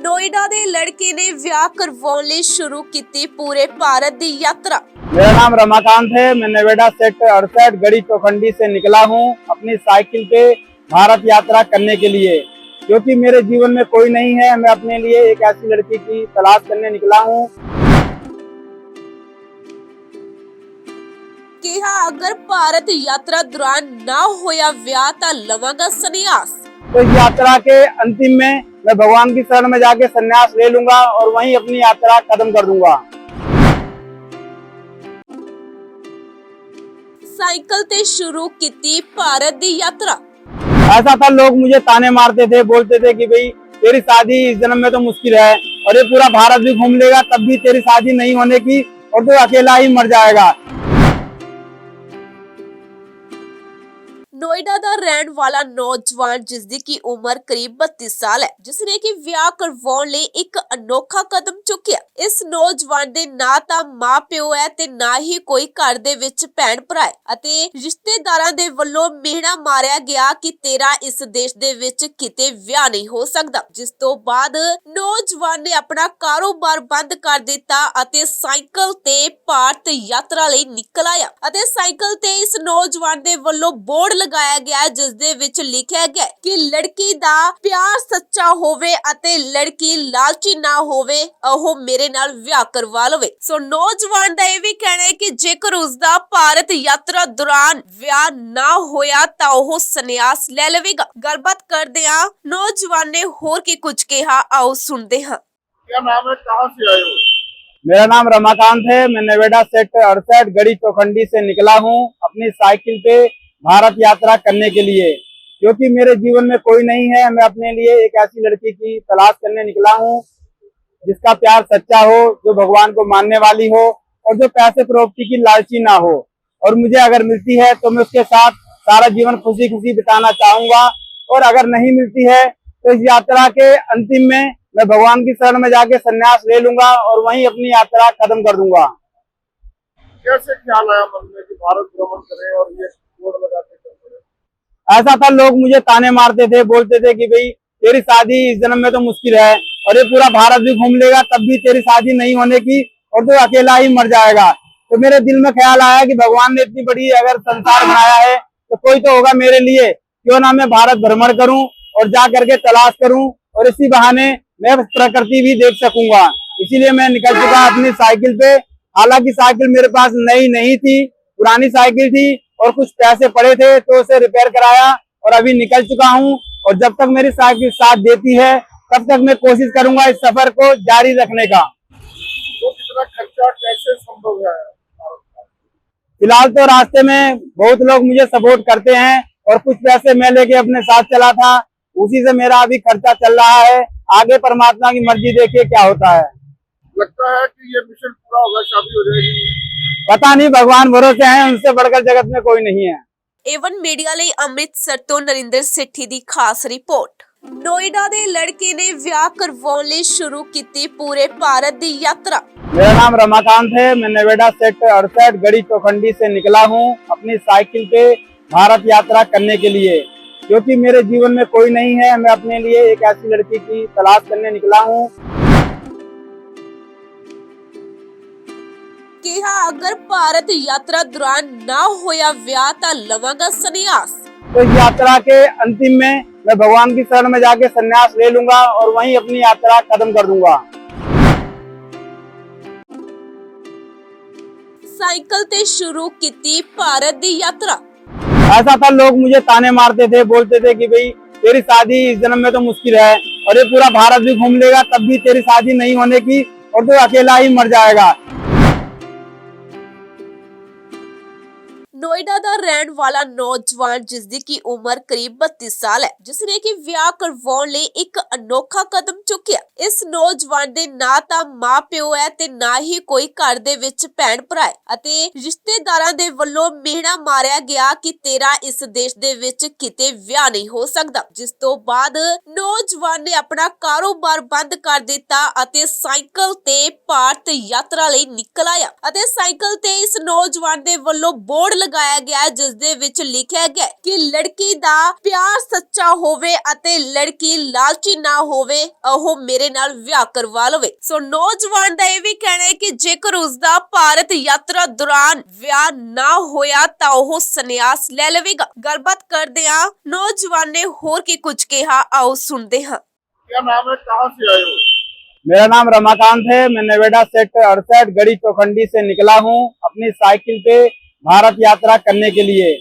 नोएडा ਦੇ ਲੜਕੇ ਨੇ ਵਿਆਹ ਕਰਵਾਉਣ ਲਈ शुरू ਕੀਤੀ पूरे भारत ਦੀ यात्रा। मेरा नाम रमाकांत है। मैं नोएडा सेक्टर 68 गढ़ी चौखंडी से निकला हूँ अपनी साइकिल पे भारत यात्रा करने के लिए, क्योंकि मेरे जीवन में कोई नहीं है। मैं अपने लिए एक ऐसी लड़की की तलाश करने निकला हूँ। ਕਿਹਾ अगर भारत यात्रा दौरान ना होया ਵਿਆਹ ਤਾਂ ਲਵਾਂਗਾ ਸੰਨਿਆਸ। तो इस यात्रा के अंतिम में मैं भगवान की शरण में जाके संन्यास ले लूंगा और वहीं अपनी यात्रा खत्म कर दूंगा। साइकिल ते शुरू की भारत दी यात्रा। ऐसा था, लोग मुझे ताने मारते थे, बोलते थे कि भाई तेरी शादी इस जन्म में तो मुश्किल है और ये पूरा भारत भी घूम लेगा तब भी तेरी शादी नहीं होने की और तू अकेला ही मर जाएगा। नोएडा ਦਾ ਰਹਿਣ ਵਾਲਾ ਨੌਜਵਾਨ ਜਿਸ ਦੀ ਕੀ ਉਮਰ ਕਰੀਬ 32 ਸਾਲ ਹੈ, ਜਿਸਨੇ ਕਿ ਵਿਆਹ ਕਰਵਾਉਣ ਲਈ ਇੱਕ ਅਨੋਖਾ ਕਦਮ ਚੁੱਕਿਆ। ਇਸ ਨੌਜਵਾਨ ਦੇ ਨਾ ਤਾਂ ਮਾਂ-ਪਿਓ ਹੈ ਤੇ ਨਾ ਹੀ ਕੋਈ ਘਰ ਦੇ ਵਿੱਚ ਭੈਣ ਭਰਾ ਹੈ ਅਤੇ ਰਿਸ਼ਤੇਦਾਰਾਂ ਦੇ ਵੱਲੋਂ ਮਿਹਣਾ ਮਾਰਿਆ ਗਿਆ ਕਿ ਤੇਰਾ ਇਸ ਦੇਸ਼ ਦੇ ਵਿੱਚ ਕਿਤੇ ਵਿਆਹ ਨਹੀਂ ਹੋ ਸਕਦਾ। ਜਿਸ ਤੋਂ ਬਾਅਦ ਨੌਜਵਾਨ ਨੇ ਆਪਣਾ ਕਾਰੋਬਾਰ ਬੰਦ ਕਰ ਦਿੱਤਾ ਅਤੇ ਸਾਈਕਲ ਤੇ ਭਾਰਤ ਯਾਤਰਾ ਲਈ ਨਿਕਲ ਆਇਆ ਅਤੇ ਸਾਈਕਲ ਤੇ ਇਸ ਨੌਜਵਾਨ ਦੇ ਵੱਲੋਂ ਬੋਰਡ ਲਗਾਇਆ ਗਿਆ ਜਿਸ ਦੇ ਵਿੱਚ ਲਿਖਿਆ ਗਿਆ ਕਿ ਲੜਕੀ ਦਾ ਪਿਆਰ ਸੱਚਾ ਹੋਵੇ ਅਤੇ ਲੜਕੀ ਲਾਲਚੀ ਨਾ ਹੋਵੇ, ਉਹ ਮੇਰੇ ਨਾਲ ਵਿਆਹ ਕਰਵਾ ਲਵੇ। ਸੋ ਨੌਜਵਾਨ ਦਾ ਇਹ ਵੀ ਕਹਿਣਾ ਹੈ ਕਿ ਜੇਕਰ ਉਸ ਦਾ ਭਾਰਤ ਯਾਤਰਾ ਦੌਰਾਨ ਵਿਆਹ ਨਾ ਹੋਇਆ ਤਾਂ ਉਹ ਸੰਨਿਆਸ ਲੈ ਲਵੇਗਾ। ਗੱਲਬਾਤ ਕਰਦੇ ਹਾਂ ਨੌਜਵਾਨ ਨੇ ਹੋਰ ਕੀ ਕੁਝ ਕਿਹਾ, ਆਓ ਸੁਣਦੇ ਹਾਂ। क्या नाम है, कहाँ से आए हो? मेरा नाम रमाकांत है। मैं नोएडा सेक्टर 68 गढ़ी चौखंडी से निकला हूँ अपनी साइकिल पे भारत यात्रा करने के लिए, क्योंकि मेरे जीवन में कोई नहीं है। मैं अपने लिए एक ऐसी लड़की की तलाश करने निकला हूँ जिसका प्यार सच्चा हो, जो भगवान को मानने वाली हो और जो पैसे प्रॉपर्टी की लालची ना हो। और मुझे अगर मिलती है तो मैं उसके साथ सारा जीवन खुशी खुशी बिताना चाहूंगा, और अगर नहीं मिलती है तो इस यात्रा के अंतिम में मैं भगवान की शरण में जाके संन्यास ले लूंगा और वहीं अपनी यात्रा खत्म कर दूंगा। कैसे ख्याल आया मन में कि भारत भ्रमण करें और ये बोर्ड लगाते चल पड़े? ऐसा था, लोग मुझे ताने मारते थे, बोलते थे कि भाई तेरी शादी इस जन्म में तो मुश्किल है और ये पूरा भारत भी घूम लेगा तब भी तेरी शादी नहीं होने की और तू अकेला ही मर जाएगा। तो मेरे दिल में ख्याल आया कि भगवान ने इतनी बड़ी अगर संसार बनाया है तो कोई तो होगा मेरे लिए, क्यों ना मैं भारत भ्रमण करूं और जा करके तलाश करूं और इसी बहाने मैं प्रकृति भी देख सकूंगा। इसीलिए मैं निकल चुका अपनी साइकिल पे। हालांकि साइकिल मेरे पास नई नहीं थी, पुरानी साइकिल थी और कुछ पैसे पड़े थे तो उसे रिपेयर कराया और अभी निकल चुका हूँ। और जब तक मेरी साइकिल साथ देती है तब तक मैं कोशिश करूंगा इस सफर को जारी रखने का। तो कितना खर्चा कैसे संभव है? फिलहाल तो रास्ते में बहुत लोग मुझे सपोर्ट करते हैं और कुछ पैसे मैं लेके अपने साथ चला था, उसी से मेरा अभी खर्चा चल रहा है। आगे परमात्मा की मर्जी देखिए क्या होता है। लगता है कि ये मिशन पूरा होगा, शादी हो जाएगी? पता नहीं, भगवान भरोसे हैं, उनसे बढ़कर जगत में कोई नहीं है। ਏਵਨ ਮੀਡੀਆ ਲਈ ਅੰਮ੍ਰਿਤਸਰ ਤੋਂ ਨਰਿੰਦਰ ਸੇਠੀ ਦੀ ਖਾਸ ਰਿਪੋर्ट। ਨੋਇਡਾ ਦੇ ਲੜਕੇ ਨੇ ਵਿਆਹ ਕਰਵਾਉਣ ਲਈ शुरू ਕੀਤੀ पूरे भारत ਦੀ यात्रा। मेरा नाम रमाकांत है। मैं नोएडा सेक्टर 68 गढ़ी चौखंडी से निकला हूँ अपनी साइकिल पे भारत यात्रा करने के लिए, क्योंकि मेरे जीवन में कोई नहीं है। मैं अपने लिए एक ऐसी लड़की की तलाश करने निकला हूँ। ਕਿਹਾ अगर भारत यात्रा दौरान ना होया ਵਿਆਹ ਤਾਂ ਲਵਾਂਗਾ ਸੰਨਿਆਸ। तो इस यात्रा के अंतिम में मैं भगवान की शरण में जाके संन्यास ले लूंगा और वहीं अपनी यात्रा खत्म कर दूंगा। साइकिल ते शुरू की भारत दी यात्रा। ऐसा था, लोग मुझे ताने मारते थे, बोलते थे कि भाई तेरी शादी इस जन्म में तो मुश्किल है और ये पूरा भारत भी घूम लेगा तब भी तेरी शादी नहीं होने की और तू अकेला ही मर जाएगा। ਨੋਇਡਾ ਦਾ ਰਹਿਣ ਵਾਲਾ ਨੌਜਵਾਨ ਜਿਸ ਦੀ ਕੀ ਉਮਰ ਕਰੀਬ 32 ਸਾਲ ਹੈ, ਜਿਸਨੇ ਕਿ ਵਿਆਹ ਕਰਵਾਉਣ ਲਈ ਇੱਕ ਅਨੋਖਾ ਕਦਮ ਚੁੱਕਿਆ। ਇਸ ਨੌਜਵਾਨ ਦੇ ਨਾ ਤਾਂ ਮਾਂ-ਪਿਓ ਹੈ ਤੇ ਨਾ ਹੀ ਕੋਈ ਘਰ ਦੇ ਵਿੱਚ ਭੈਣ ਭਰਾ ਹੈ ਅਤੇ ਰਿਸ਼ਤੇਦਾਰਾਂ ਦੇ ਵੱਲੋਂ ਮਿਹਣਾ ਮਾਰਿਆ ਗਿਆ ਕਿ ਤੇਰਾ ਇਸ ਦੇਸ਼ ਦੇ ਵਿੱਚ ਕਿਤੇ ਵਿਆਹ ਨਹੀਂ ਹੋ ਸਕਦਾ। ਜਿਸ ਤੋਂ ਬਾਅਦ ਨੌਜਵਾਨ ਨੇ ਆਪਣਾ ਕਾਰੋਬਾਰ ਬੰਦ ਕਰ ਦਿੱਤਾ ਅਤੇ ਸਾਈਕਲ ਤੇ ਭਾਰਤ ਯਾਤਰਾ ਲਈ ਨਿਕਲ ਆਇਆ ਅਤੇ ਸਾਈਕਲ ਤੇ ਇਸ ਨੌਜਵਾਨ ਦੇ ਵੱਲੋਂ ਬੋਰਡ ਲਗਾਇਆ ਗਿਆ ਜਿਸ ਦੇ ਵਿੱਚ ਲਿਖਿਆ ਗਿਆ ਕਿ ਲੜਕੀ ਦਾ ਪਿਆਰ ਸੱਚਾ ਹੋਵੇ ਅਤੇ ਲੜਕੀ ਲਾਲਚੀ ਨਾ ਹੋਵੇ, ਉਹ ਮੇਰੇ ਨਾਲ ਵਿਆਹ ਕਰਵਾ ਲਵੇ। ਸੋ ਨੌਜਵਾਨ ਦਾ ਇਹ ਵੀ ਕਹਿਣਾ ਹੈ ਕਿ ਜੇਕਰ ਉਸ ਦਾ ਭਾਰਤ ਯਾਤਰਾ ਦੌਰਾਨ ਵਿਆਹ ਨਾ ਹੋਇਆ ਤਾਂ ਉਹ ਸੰਨਿਆਸ ਲੈ ਲਵੇਗਾ। ਗੱਲਬਾਤ ਕਰਦੇ ਹਾਂ ਨੌਜਵਾਨ ने होर की कुछ कहा, आओ सुनते हैं। क्या नाम है, कहाँ से आए हो? मेरा नाम रमाकांत है। मैं नोएडा सेक्टर 68 गढ़ी चौखंडी से निकला हूँ अपनी साइकिल पे भारत यात्रा करने के लिए,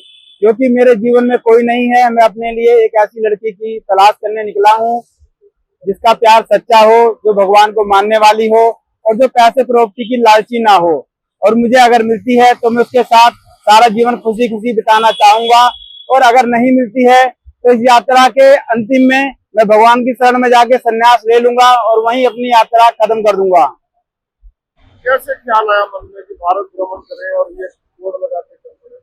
क्योंकि मेरे जीवन में कोई नहीं है। मैं अपने लिए एक ऐसी लड़की की तलाश करने निकला हूँ जिसका प्यार सच्चा हो, जो भगवान को मानने वाली हो और जो पैसे प्रॉपर्टी की लालची ना हो। और मुझे अगर मिलती है तो मैं उसके साथ सारा जीवन खुशी खुशी बिताना चाहूंगा, और अगर नहीं मिलती है तो इस यात्रा के अंतिम में मैं भगवान की शरण में जाके संन्यास ले लूंगा और वहीं अपनी यात्रा खत्म कर दूंगा। कैसे ख्याल आया मन में कि भारत भ्रमण करें और ये बोर्ड लगाते चल पड़े?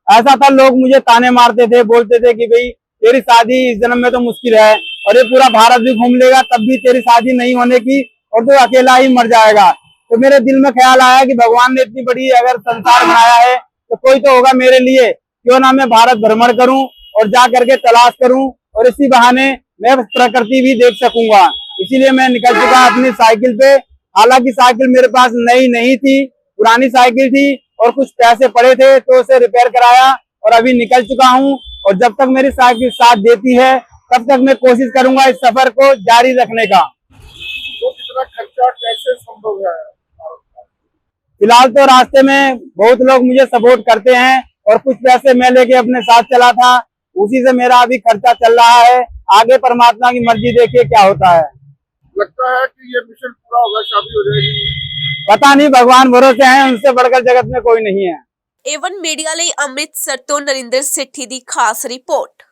ऐसा था, लोग मुझे ताने मारते थे, बोलते थे कि भाई तेरी शादी इस जन्म में तो मुश्किल है और ये पूरा भारत भी घूम लेगा तब भी तेरी शादी नहीं होने की, और तू अकेला ही मर जाएगा। तो मेरे दिल में ख्याल आया कि भगवान ने इतनी बड़ी अगर संसार बनाया है तो कोई तो होगा मेरे लिए, क्यों ना मैं भारत भ्रमण करूं और जा करके तलाश करूं, और इसी बहाने मैं प्रकृति भी देख सकूंगा। इसीलिए मैं निकल चुका अपनी साइकिल पे। हालांकि साइकिल मेरे पास नई नहीं थी, पुरानी साइकिल थी और कुछ पैसे पड़े थे तो उसे रिपेयर कराया और अभी निकल चुका हूं। और जब तक मेरी साइकिल साथ देती है तब तक मैं कोशिश करूंगा इस सफर को जारी रखने का। तो कितना खर्चा कैसे संभव है? फिलहाल तो रास्ते में बहुत लोग मुझे सपोर्ट करते हैं और कुछ पैसे मैं लेके अपने साथ चला था, उसी से मेरा अभी खर्चा चल रहा है। आगे परमात्मा की मर्जी, देखिए क्या होता है। लगता है कि ये मिशन पूरा होगा, शादी हो जाएगी? पता नहीं, भगवान भरोसे हैं, उनसे बढ़कर जगत में कोई नहीं है। एवन मीडिया ਲਈ ਅੰਮ੍ਰਿਤਸਰ ਤੋਂ ਨਰਿੰਦਰ ਸੇਠੀ ਦੀ ਖਾਸ ਰਿਪੋर्ट।